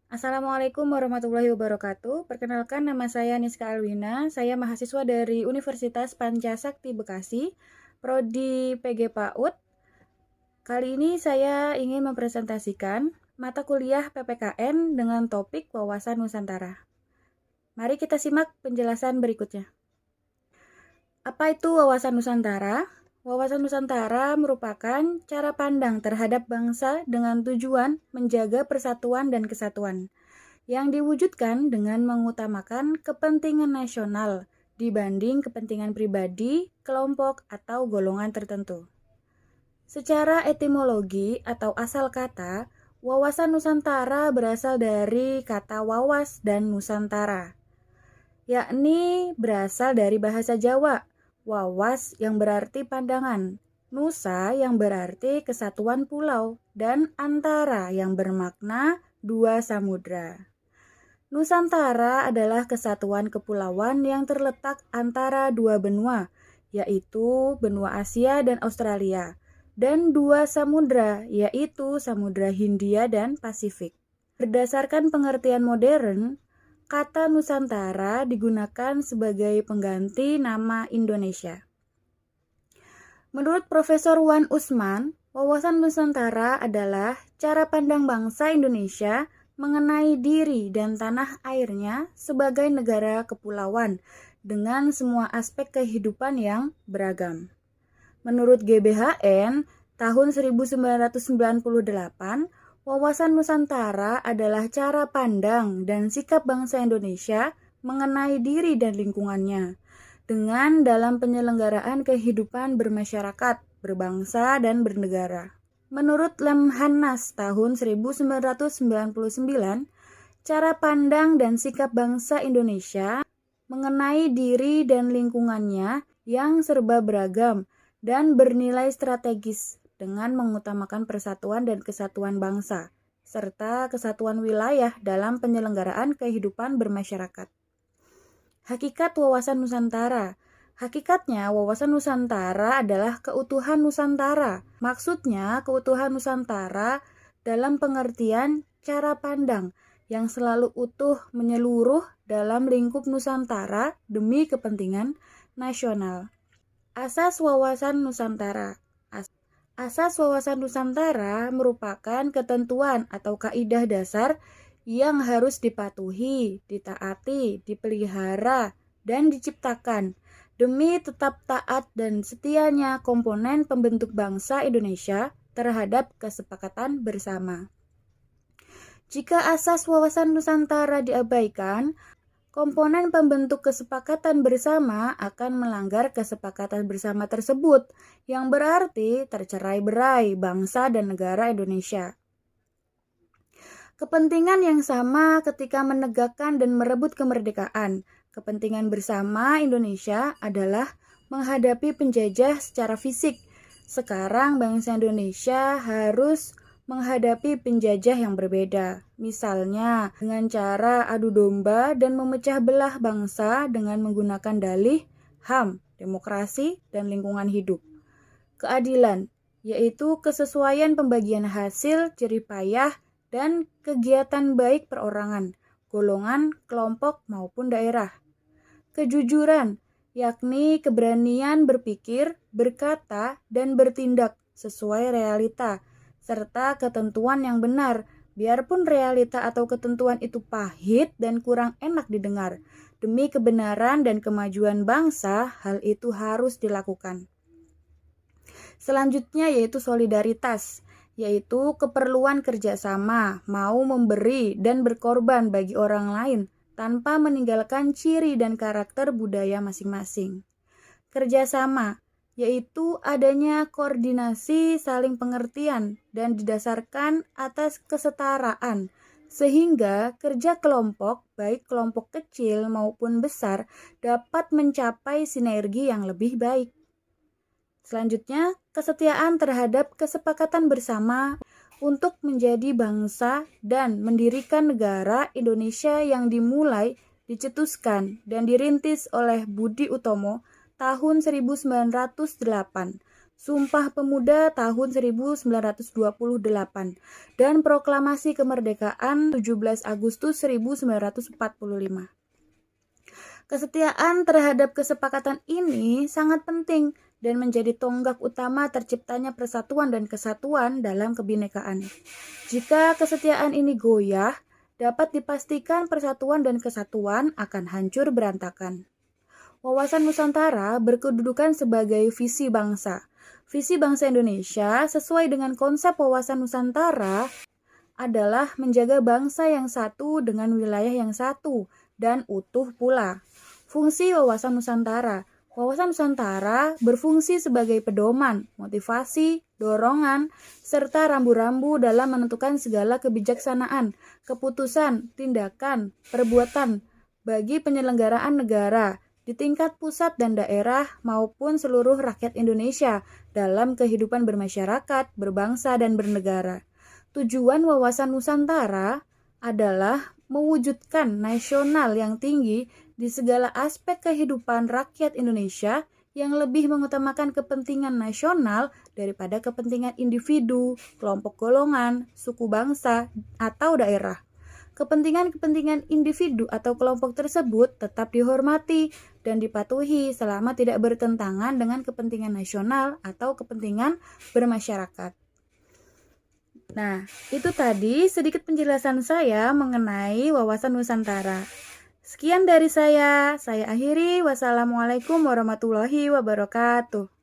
Assalamualaikum warahmatullahi wabarakatuh. Perkenalkan, nama saya Niska Alwina. Saya mahasiswa dari Universitas Pancasakti Bekasi, Prodi PG PAUD. Kali ini saya ingin mempresentasikan mata kuliah PPKN dengan topik Wawasan Nusantara. Mari kita simak penjelasan berikutnya. Apa itu Wawasan Nusantara? Wawasan Nusantara merupakan cara pandang terhadap bangsa dengan tujuan menjaga persatuan dan kesatuan, yang diwujudkan dengan mengutamakan kepentingan nasional dibanding kepentingan pribadi, kelompok, atau golongan tertentu. Secara etimologi atau asal kata, wawasan Nusantara berasal dari kata wawas dan Nusantara, yakni berasal dari bahasa Jawa. Wawas yang berarti pandangan, Nusa yang berarti kesatuan pulau, dan Antara yang bermakna dua samudra. Nusantara adalah kesatuan kepulauan yang terletak antara dua benua, yaitu benua Asia dan Australia, dan dua samudra, yaitu Samudra Hindia dan Pasifik. Berdasarkan pengertian modern, kata Nusantara digunakan sebagai pengganti nama Indonesia. Menurut Profesor Wan Usman, wawasan Nusantara adalah cara pandang bangsa Indonesia mengenai diri dan tanah airnya sebagai negara kepulauan dengan semua aspek kehidupan yang beragam. Menurut GBHN, tahun 1998, wawasan Nusantara adalah cara pandang dan sikap bangsa Indonesia mengenai diri dan lingkungannya, dengan dalam penyelenggaraan kehidupan bermasyarakat, berbangsa, dan bernegara. Menurut Lemhanas tahun 1999, cara pandang dan sikap bangsa Indonesia mengenai diri dan lingkungannya yang serba beragam dan bernilai strategis dengan mengutamakan persatuan dan kesatuan bangsa, serta kesatuan wilayah dalam penyelenggaraan kehidupan bermasyarakat. Hakikat wawasan Nusantara. Hakikatnya, wawasan Nusantara adalah keutuhan Nusantara. Maksudnya, keutuhan Nusantara dalam pengertian cara pandang yang selalu utuh menyeluruh dalam lingkup Nusantara demi kepentingan nasional. Asas wawasan Nusantara. Asas wawasan Nusantara merupakan ketentuan atau kaidah dasar yang harus dipatuhi, ditaati, dipelihara, dan diciptakan demi tetap taat dan setianya komponen pembentuk bangsa Indonesia terhadap kesepakatan bersama. Jika asas wawasan Nusantara diabaikan, komponen pembentuk kesepakatan bersama akan melanggar kesepakatan bersama tersebut, yang berarti tercerai-berai bangsa dan negara Indonesia. Kepentingan yang sama ketika menegakkan dan merebut kemerdekaan. Kepentingan bersama Indonesia adalah menghadapi penjajah secara fisik. Sekarang bangsa Indonesia harus menghadapi penjajah yang berbeda. Misalnya dengan cara adu domba dan memecah belah bangsa dengan menggunakan dalih HAM, demokrasi, dan lingkungan hidup. Keadilan, yaitu kesesuaian pembagian hasil, jerih payah, dan kegiatan baik perorangan, golongan, kelompok, maupun daerah. Kejujuran, yakni keberanian berpikir, berkata, dan bertindak sesuai realita, serta ketentuan yang benar, biarpun realita atau ketentuan itu pahit dan kurang enak didengar. Demi kebenaran dan kemajuan bangsa, hal itu harus dilakukan. Selanjutnya yaitu solidaritas, yaitu keperluan kerjasama, mau memberi dan berkorban bagi orang lain tanpa meninggalkan ciri dan karakter budaya masing-masing. Kerjasama, yaitu adanya koordinasi saling pengertian dan didasarkan atas kesetaraan, sehingga kerja kelompok, baik kelompok kecil maupun besar, dapat mencapai sinergi yang lebih baik. Selanjutnya, kesetiaan terhadap kesepakatan bersama untuk menjadi bangsa dan mendirikan negara Indonesia yang dimulai, dicetuskan, dan dirintis oleh Budi Utomo tahun 1908, Sumpah Pemuda tahun 1928, dan Proklamasi Kemerdekaan 17 Agustus 1945. Kesetiaan terhadap kesepakatan ini sangat penting dan menjadi tonggak utama terciptanya persatuan dan kesatuan dalam kebinekaan. Jika kesetiaan ini goyah, dapat dipastikan persatuan dan kesatuan akan hancur berantakan. Wawasan Nusantara berkedudukan sebagai visi bangsa. Visi bangsa Indonesia sesuai dengan konsep wawasan Nusantara adalah menjaga bangsa yang satu dengan wilayah yang satu dan utuh pula. Fungsi wawasan Nusantara. Wawasan Nusantara berfungsi sebagai pedoman, motivasi, dorongan, serta rambu-rambu dalam menentukan segala kebijaksanaan, keputusan, tindakan, perbuatan bagi penyelenggaraan negara di tingkat pusat dan daerah maupun seluruh rakyat Indonesia dalam kehidupan bermasyarakat, berbangsa, dan bernegara. Tujuan wawasan Nusantara adalah mewujudkan nasional yang tinggi di segala aspek kehidupan rakyat Indonesia yang lebih mengutamakan kepentingan nasional daripada kepentingan individu, kelompok golongan, suku bangsa, atau daerah. Kepentingan-kepentingan individu atau kelompok tersebut tetap dihormati dan dipatuhi selama tidak bertentangan dengan kepentingan nasional atau kepentingan bermasyarakat. Nah, itu tadi sedikit penjelasan saya mengenai wawasan Nusantara. Sekian dari saya akhiri. Wassalamualaikum warahmatullahi wabarakatuh.